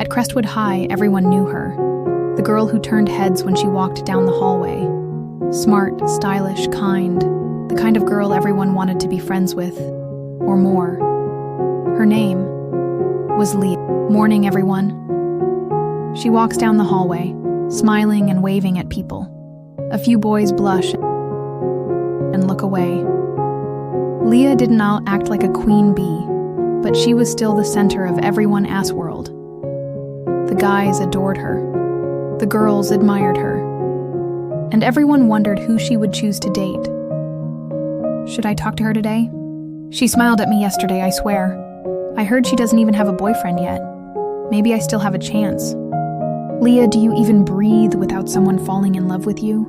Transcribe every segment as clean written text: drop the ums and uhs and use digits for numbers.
At Crestwood High, everyone knew her. The girl who turned heads when she walked down the hallway. Smart, stylish, kind. The kind of girl everyone wanted to be friends with. Or more. Her name was Leah. Morning, everyone. She walks down the hallway, smiling and waving at people. A few boys blush and look away. Leah did not act like a queen bee, but she was still the center of everyone's world. The guys adored her. The girls admired her. And everyone wondered who she would choose to date. Should I talk to her today? She smiled at me yesterday, I swear. I heard she doesn't even have a boyfriend yet. Maybe I still have a chance. Leah, do you even breathe without someone falling in love with you?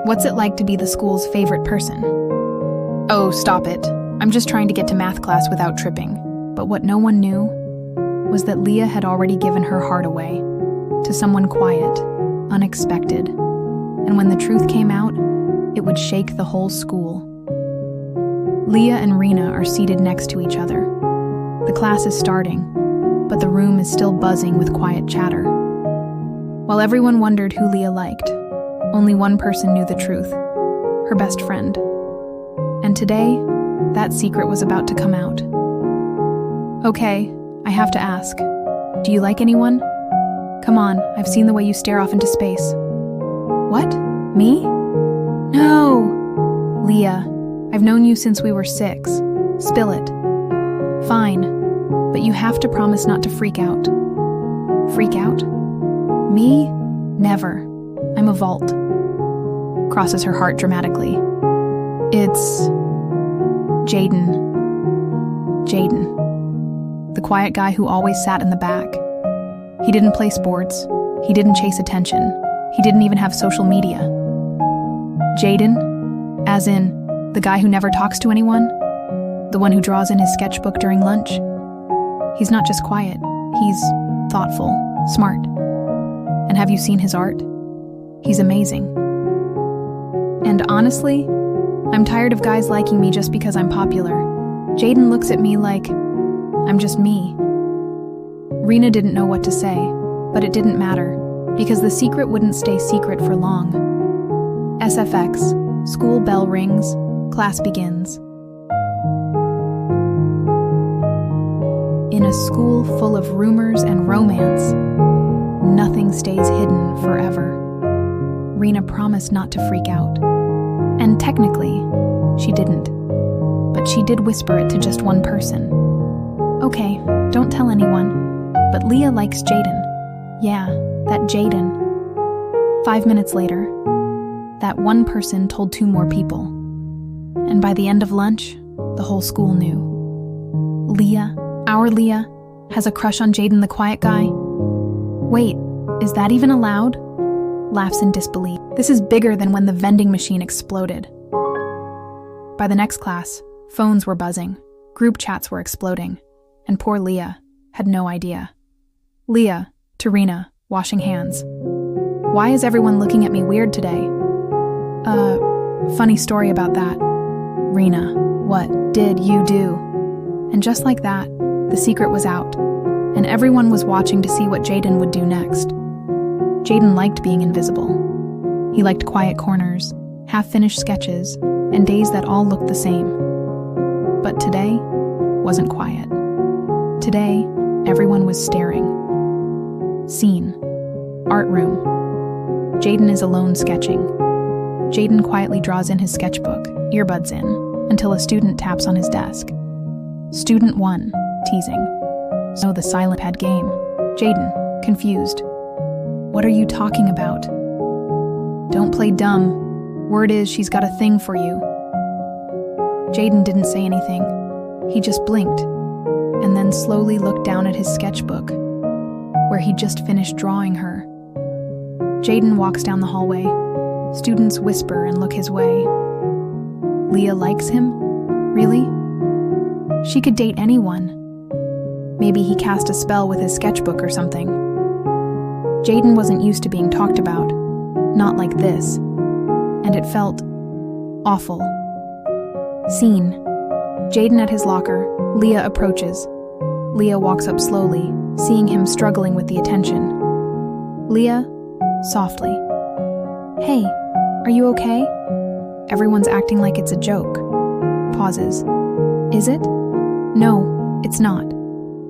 What's it like to be the school's favorite person? Oh, stop it. I'm just trying to get to math class without tripping. But what no one knew was that Leah had already given her heart away to someone quiet, unexpected. And when the truth came out, it would shake the whole school. Leah and Rena are seated next to each other. The class is starting, but the room is still buzzing with quiet chatter. While everyone wondered who Leah liked, only one person knew the truth, her best friend. And today, that secret was about to come out. Okay, I have to ask. Do you like anyone? Come on, I've seen the way you stare off into space. What? Me? No! Leah, I've known you since we were 6. Spill it. Fine, but you have to promise not to freak out. Freak out? Me? Never. I'm a vault. Crosses her heart dramatically. It's Jayden. Jayden. The quiet guy who always sat in the back. He didn't play sports. He didn't chase attention. He didn't even have social media. Jayden, as in the guy who never talks to anyone, the one who draws in his sketchbook during lunch. He's not just quiet, he's thoughtful, smart. And have you seen his art? He's amazing. And honestly, I'm tired of guys liking me just because I'm popular. Jayden looks at me like I'm just me. Rena didn't know what to say, but it didn't matter, because the secret wouldn't stay secret for long. SFX, school bell rings, class begins. In a school full of rumors and romance, nothing stays hidden forever. Rena promised not to freak out. And technically, she didn't. But she did whisper it to just one person. Okay, don't tell anyone, but Leah likes Jayden. Yeah, that Jayden. 5 minutes later, that one person told 2 more people. And by the end of lunch, the whole school knew. Leah, our Leah, has a crush on Jayden the quiet guy. Wait, is that even allowed? Laughs in disbelief. This is bigger than when the vending machine exploded. By the next class, phones were buzzing, group chats were exploding, and poor Leah had no idea. Leah, to Rena, washing hands. Why is everyone looking at me weird today? Funny story about that. Rena, what did you do? And just like that, the secret was out, and everyone was watching to see what Jayden would do next. Jayden liked being invisible. He liked quiet corners, half-finished sketches, and days that all looked the same. But today wasn't quiet. Today, everyone was staring. Scene. Art room. Jayden is alone sketching. Jayden quietly draws in his sketchbook, earbuds in, until a student taps on his desk. Student 1, teasing. So the silent pad game. Jayden, confused. What are you talking about? Don't play dumb. Word is she's got a thing for you. Jayden didn't say anything. He just blinked, and then slowly looked down at his sketchbook, where he'd just finished drawing her. Jayden walks down the hallway. Students whisper and look his way. Leah likes him? Really? She could date anyone. Maybe he cast a spell with his sketchbook or something. Jayden wasn't used to being talked about. Not like this. And it felt awful. Scene. Jayden at his locker. Leah approaches. Leah walks up slowly, seeing him struggling with the attention. Leah, softly. Hey, are you okay? Everyone's acting like it's a joke. Pauses. Is it? No, it's not.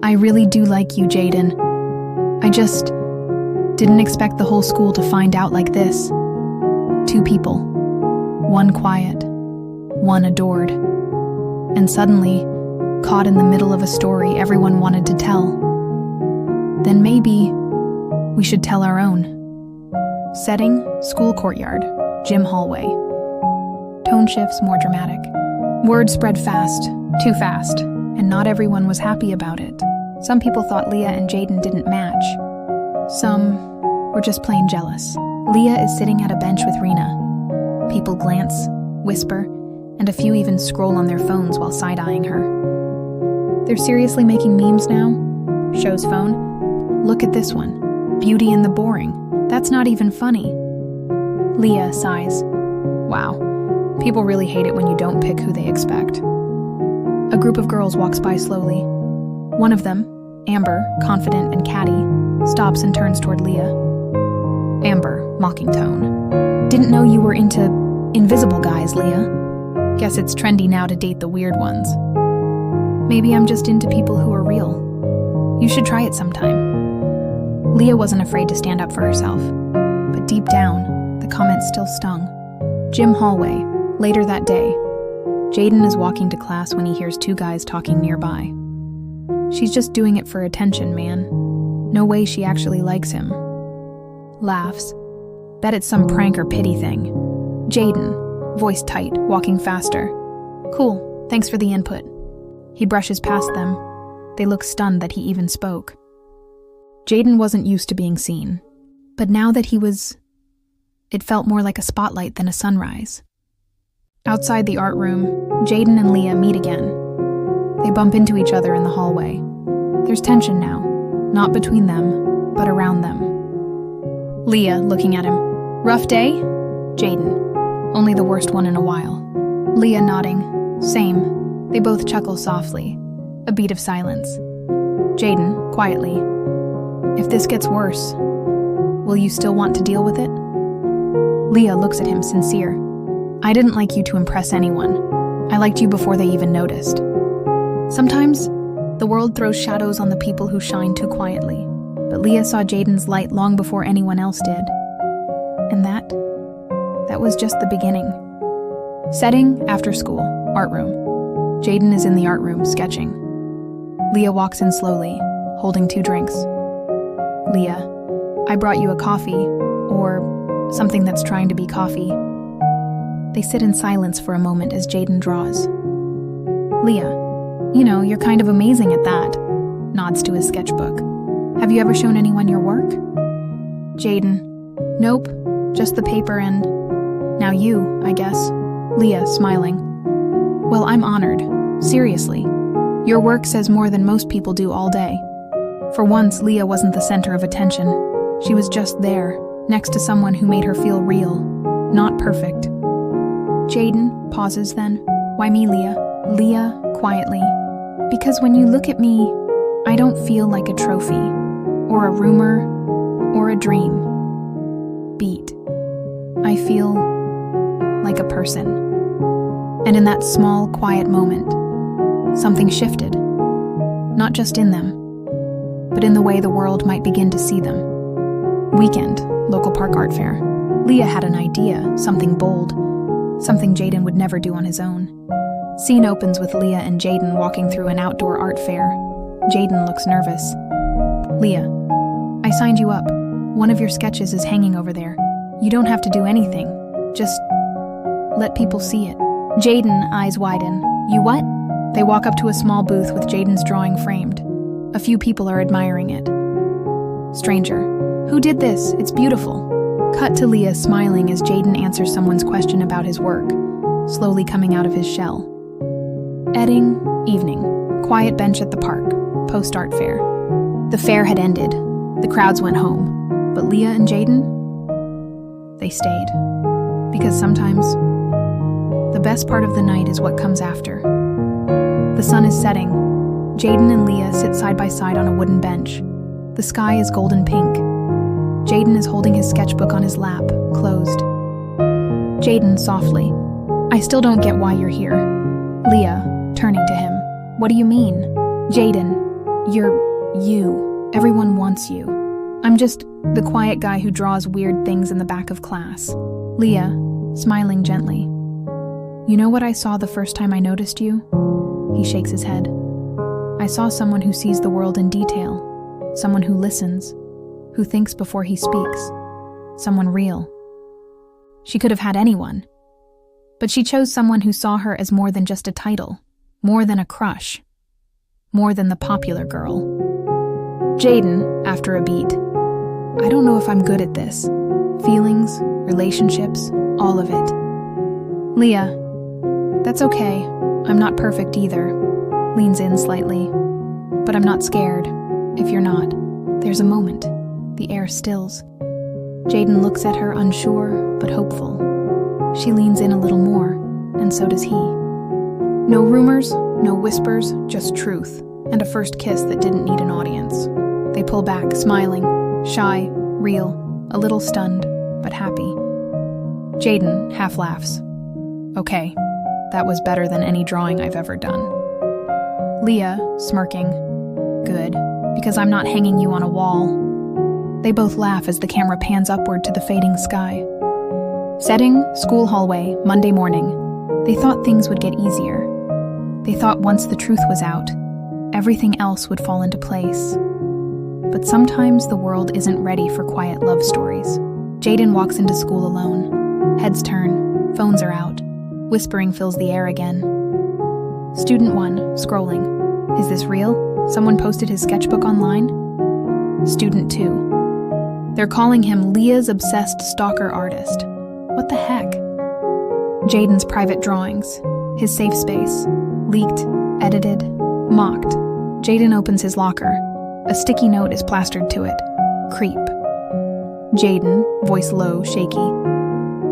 I really do like you, Jayden. I just didn't expect the whole school to find out like this. 2 people. One quiet, one adored. And suddenly, caught in the middle of a story everyone wanted to tell. Then maybe we should tell our own. Setting, school courtyard, gym hallway. Tone shifts more dramatic. Word spread fast, too fast, and not everyone was happy about it. Some people thought Leah and Jayden didn't match. Some were just plain jealous. Leah is sitting at a bench with Rena. People glance, whisper, and a few even scroll on their phones while side-eyeing her. They're seriously making memes now? Shows phone. Look at this one. Beauty in the boring. That's not even funny. Leah sighs. Wow. People really hate it when you don't pick who they expect. A group of girls walks by slowly. One of them, Amber, confident and catty, stops and turns toward Leah. Amber, mocking tone. Didn't know you were into invisible guys, Leah. Guess it's trendy now to date the weird ones. Maybe I'm just into people who are real. You should try it sometime. Leah wasn't afraid to stand up for herself, but deep down, the comment still stung. Gym hallway. Later that day, Jayden is walking to class when he hears 2 guys talking nearby. She's just doing it for attention, man. No way she actually likes him. Laughs. Bet it's some prank or pity thing. Jayden, voice tight, walking faster. Cool, thanks for the input. He brushes past them. They look stunned that he even spoke. Jayden wasn't used to being seen, but now that he was, it felt more like a spotlight than a sunrise. Outside the art room, Jayden and Leah meet again. They bump into each other in the hallway. There's tension now, not between them, but around them. Leah, looking at him. Rough day? Jayden. Only the worst one in a while. Leah nodding. Same. They both chuckle softly. A beat of silence. Jayden, quietly. If this gets worse, will you still want to deal with it? Leah looks at him, sincere. I didn't like you to impress anyone. I liked you before they even noticed. Sometimes, the world throws shadows on the people who shine too quietly, but Leah saw Jayden's light long before anyone else did. And that was just the beginning. Setting, after school, art room. Jayden is in the art room, sketching. Leah walks in slowly, holding 2 drinks. Leah, I brought you a coffee, or something that's trying to be coffee. They sit in silence for a moment as Jayden draws. Leah, you know, you're kind of amazing at that, nods to his sketchbook. Have you ever shown anyone your work? Jayden, nope, just the paper and now you, I guess. Leah, smiling. Well, I'm honored. Seriously. Your work says more than most people do all day. For once, Leah wasn't the center of attention. She was just there, next to someone who made her feel real, not perfect. Jayden pauses then. Why me, Leah? Leah, quietly. Because when you look at me, I don't feel like a trophy, or a rumor, or a dream. Beat. I feel like a person. And in that small, quiet moment, something shifted. Not just in them, but in the way the world might begin to see them. Weekend, local park art fair. Leah had an idea, something bold, something Jayden would never do on his own. Scene opens with Leah and Jayden walking through an outdoor art fair. Jayden looks nervous. Leah, I signed you up. One of your sketches is hanging over there. You don't have to do anything. Just let people see it. Jayden, eyes widen. You what? They walk up to a small booth with Jayden's drawing framed. A few people are admiring it. Stranger, who did this? It's beautiful. Cut to Leah smiling as Jayden answers someone's question about his work, slowly coming out of his shell. Edding, evening. Quiet bench at the park, post-art fair. The fair had ended. The crowds went home. But Leah and Jayden? They stayed. Because sometimes, the best part of the night is what comes after. The sun is setting. Jayden and Leah sit side by side on a wooden bench. The sky is golden pink. Jayden is holding his sketchbook on his lap, closed. Jayden, softly, "I still don't get why you're here." Leah, turning to him, "What do you mean?" Jayden, "You're you. Everyone wants you. I'm just the quiet guy who draws weird things in the back of class." Leah, smiling gently, "You know what I saw the first time I noticed you?" He shakes his head. "I saw someone who sees the world in detail, someone who listens, who thinks before he speaks, someone real." She could have had anyone, but she chose someone who saw her as more than just a title, more than a crush, more than the popular girl. Jayden, after a beat, "I don't know if I'm good at this. Feelings, relationships, all of it." Leah, "That's okay. I'm not perfect either." Leans in slightly. "But I'm not scared, if you're not." There's a moment. The air stills. Jayden looks at her, unsure but hopeful. She leans in a little more, and so does he. No rumors, no whispers, just truth, and a first kiss that didn't need an audience. They pull back, smiling, shy, real, a little stunned, but happy. Jayden half laughs. "Okay, that was better than any drawing I've ever done." Leah, smirking, "Good, because I'm not hanging you on a wall." They both laugh as the camera pans upward to the fading sky. Setting, school hallway, Monday morning. They thought things would get easier. They thought once the truth was out, everything else would fall into place. But sometimes the world isn't ready for quiet love stories. Jayden walks into school alone. Heads turn, phones are out. Whispering fills the air again. Student 1, scrolling. "Is this real? Someone posted his sketchbook online?" Student 2. "They're calling him Leah's obsessed stalker artist. What the heck?" Jayden's private drawings. His safe space. Leaked, edited, mocked. Jayden opens his locker. A sticky note is plastered to it. Creep. Jayden, voice low, shaky.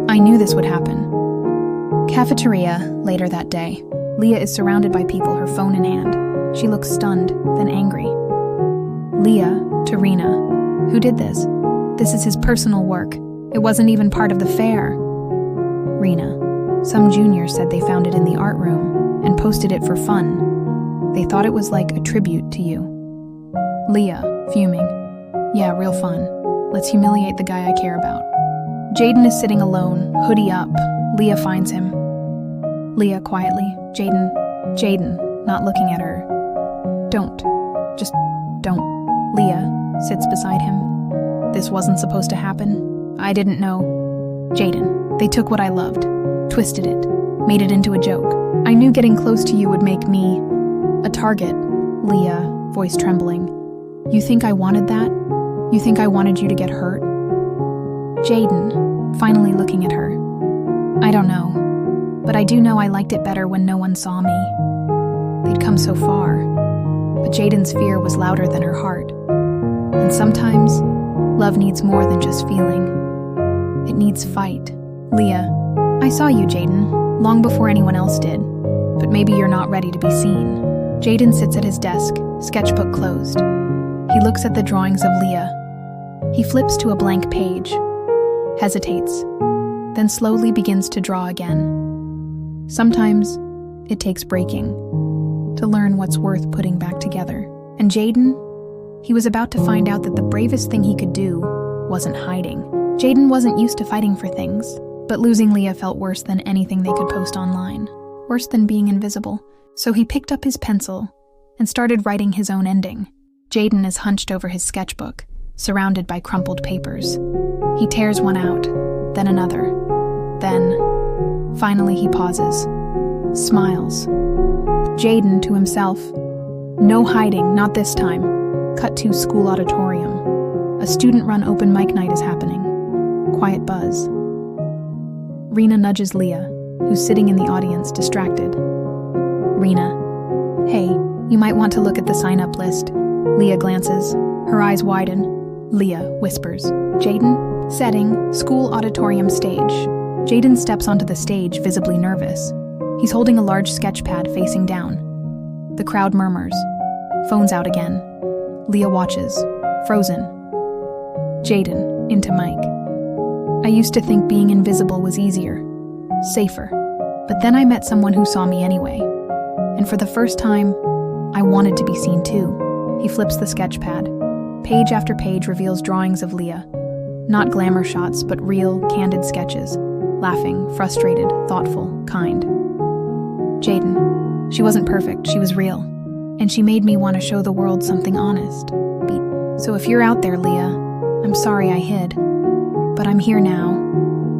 "I knew this would happen." Cafeteria, later that day. Leah is surrounded by people, her phone in hand. She looks stunned, then angry. Leah, to Rena, "Who did this? This is his personal work. It wasn't even part of the fair." Rena, "Some junior said they found it in the art room and posted it for fun. They thought it was like a tribute to you." Leah, fuming, "Yeah, real fun. Let's humiliate the guy I care about." Jayden is sitting alone, hoodie up. Leah finds him. Leah quietly, Jayden, not looking at her. "Don't. Just don't." Leah sits beside him. "This wasn't supposed to happen. I didn't know." Jayden, "They took what I loved, twisted it, made it into a joke. I knew getting close to you would make me a target." Leah, voice trembling, "You think I wanted that? You think I wanted you to get hurt?" Jayden, finally looking at her. "I don't know, but I do know I liked it better when no one saw me." They'd come so far, but Jayden's fear was louder than her heart. And sometimes, love needs more than just feeling. It needs fight. Leah, "I saw you, Jayden, long before anyone else did, but maybe you're not ready to be seen." Jayden sits at his desk, sketchbook closed. He looks at the drawings of Leah. He flips to a blank page, hesitates, then slowly begins to draw again. Sometimes, it takes breaking to learn what's worth putting back together. And Jayden, he was about to find out that the bravest thing he could do wasn't hiding. Jayden wasn't used to fighting for things, but losing Leah felt worse than anything they could post online, worse than being invisible. So he picked up his pencil and started writing his own ending. Jayden is hunched over his sketchbook, surrounded by crumpled papers. He tears one out, then another. Then, finally he pauses, smiles. Jayden to himself, "No hiding, not this time." Cut to school auditorium. A student-run open mic night is happening. Quiet buzz. Rena nudges Leah, who's sitting in the audience, distracted. Rena, "Hey, you might want to look at the sign-up list." Leah glances, her eyes widen. Leah whispers, "Jayden?" Setting, school auditorium stage. Jayden steps onto the stage, visibly nervous. He's holding a large sketch pad facing down. The crowd murmurs. Phone's out again. Leah watches, frozen. Jayden, into Mike. I used to think being invisible was easier, safer. But then I met someone who saw me anyway. And for the first time, I wanted to be seen too. He flips the sketch pad. Page after page reveals drawings of Leah. Not glamour shots, but real, candid sketches. Laughing, frustrated, thoughtful, kind. Jayden. She wasn't perfect, she was real. And she made me want to show the world something honest. So if you're out there, Leah, I'm sorry I hid. But I'm here now.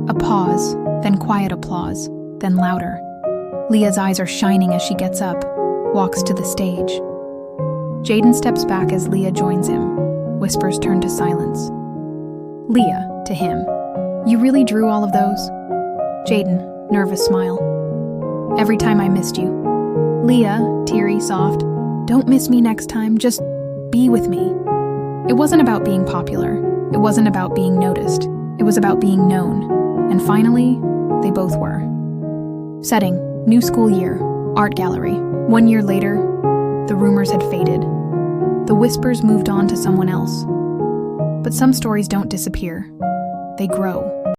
A pause, then quiet applause, then louder. Leah's eyes are shining as she gets up, walks to the stage. Jayden steps back as Leah joins him. Whispers turn to silence. Leah, to him. You really drew all of those? Jayden, nervous smile. Every time I missed you. Leah, teary, soft. Don't miss me next time, just be with me. It wasn't about being popular. It wasn't about being noticed. It was about being known. And finally, they both were. Setting, new school year, art gallery. 1 year later, the rumors had faded. The whispers moved on to someone else. But some stories don't disappear. They grow.